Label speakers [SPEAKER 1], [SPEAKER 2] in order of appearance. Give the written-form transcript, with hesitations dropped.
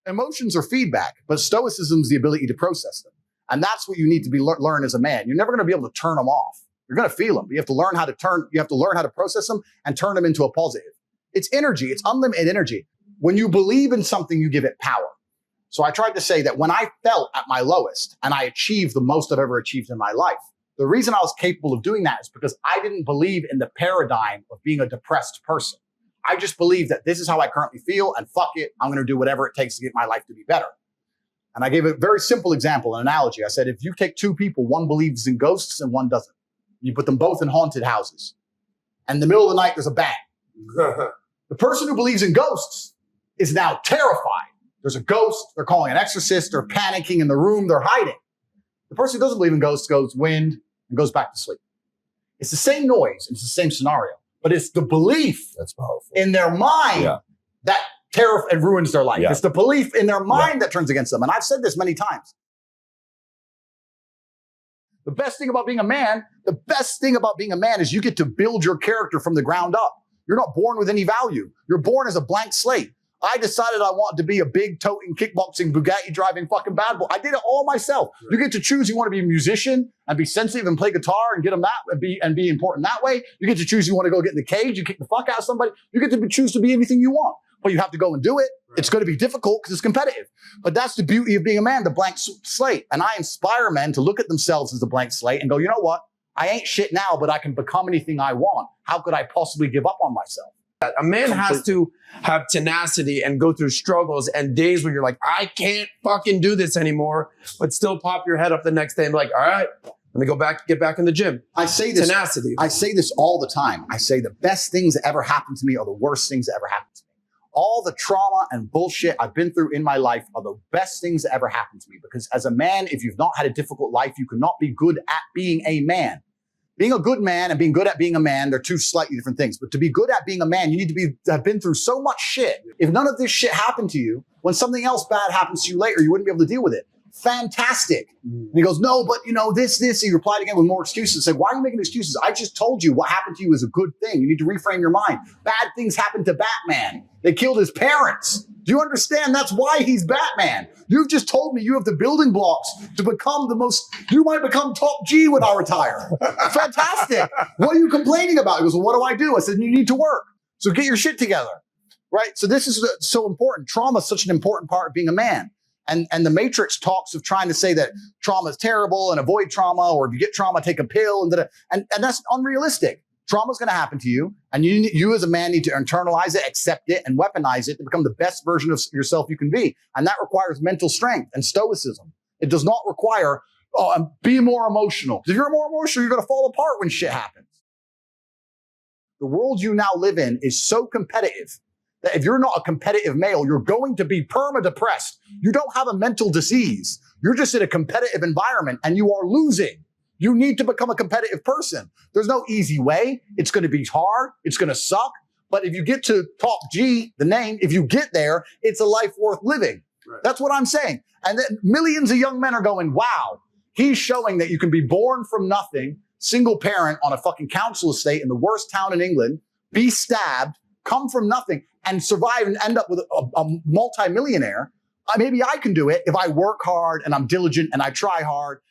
[SPEAKER 1] Emotions are feedback, but stoicism is the ability to process them. And that's what you need to be learn as a man. You're never going to be able to turn them off. You're going to feel them. You have to learn how to process them and turn them into a positive. It's energy. It's unlimited energy. When you believe in something, you give it power. So I tried to say that when I felt at my lowest and I achieved the most I've ever achieved in my life, the reason I was capable of doing that is because I didn't believe in the paradigm of being a depressed person. I just believed that this is how I currently feel and fuck it, I'm going to do whatever it takes to get my life to be better. And I gave a very simple example, an analogy. I said, if you take two people, one believes in ghosts and one doesn't. You put them both in haunted houses. And in the middle of the night, there's a bang. The person who believes in ghosts is now terrified. There's a ghost. They're calling an exorcist. They're panicking in the room. They're hiding. The person who doesn't believe in ghosts goes wind and goes back to sleep. It's the same noise. It's the same scenario. But it's the belief
[SPEAKER 2] that's powerful
[SPEAKER 1] in their mind that terror and ruins their life. It's the belief in their mind that turns against them. And I've said this many times. The best thing about being a man is you get to build your character from the ground up. You're not born with any value. You're born as a blank slate. I decided I wanted to be a big toting, kickboxing, Bugatti driving fucking bad boy. I did it all myself. You get to choose. You want to be a musician and be sensitive and play guitar and get them that and be important that way. You get to choose. You want to go get in the cage. You kick the fuck out of somebody. You get to choose to be anything you want, but you have to go and do it. Right. It's going to be difficult because it's competitive, but that's the beauty of being a man, the blank slate. And I inspire men to look at themselves as a blank slate and go, you know what? I ain't shit now, but I can become anything I want. How could I possibly give up on myself?
[SPEAKER 3] A man has to have tenacity and go through struggles and days where you're like, I can't fucking do this anymore, but still pop your head up the next day and be like, all right, let me get back in the gym.
[SPEAKER 1] I say this,
[SPEAKER 3] tenacity.
[SPEAKER 1] I say this all the time. I say the best things that ever happened to me are the worst things that ever happened to me. All the trauma and bullshit I've been through in my life are the best things that ever happened to me. Because as a man, if you've not had a difficult life, you cannot be good at being a man. Being a good man and being good at being a man, they're two slightly different things. But to be good at being a man, you need to have been through so much shit. If none of this shit happened to you, when something else bad happens to you later, you wouldn't be able to deal with it. Fantastic. And he goes, no, but this. He replied again with more excuses. Said, why are you making excuses? I just told you what happened to you is a good thing. You need to reframe your mind. Bad things happened to Batman. They killed his parents. Do you understand? That's why he's Batman. You've just told me you have the building blocks to become you might become top G when I retire. Fantastic. What are you complaining about? He goes, well, what do? I said, you need to work. So get your shit together. Right? So this is so important. Trauma is such an important part of being a man. And the Matrix talks of trying to say that trauma is terrible and avoid trauma, or if you get trauma, take a pill, and that's unrealistic. Trauma is going to happen to you, and you as a man need to internalize it, accept it, and weaponize it to become the best version of yourself you can be. And that requires mental strength and stoicism. It does not require, be more emotional. If you're more emotional, you're going to fall apart when shit happens. The world you now live in is so competitive that if you're not a competitive male, you're going to be perma-depressed. You don't have a mental disease. You're just in a competitive environment and you are losing. You need to become a competitive person. There's no easy way. It's going to be hard. It's going to suck. But if you get to top G, the name, if you get there, it's a life worth living. Right. That's what I'm saying. And then millions of young men are going, wow, he's showing that you can be born from nothing, single parent on a fucking council estate in the worst town in England, be stabbed, come from nothing, and survive and end up with a multimillionaire. Maybe I can do it if I work hard and I'm diligent and I try hard.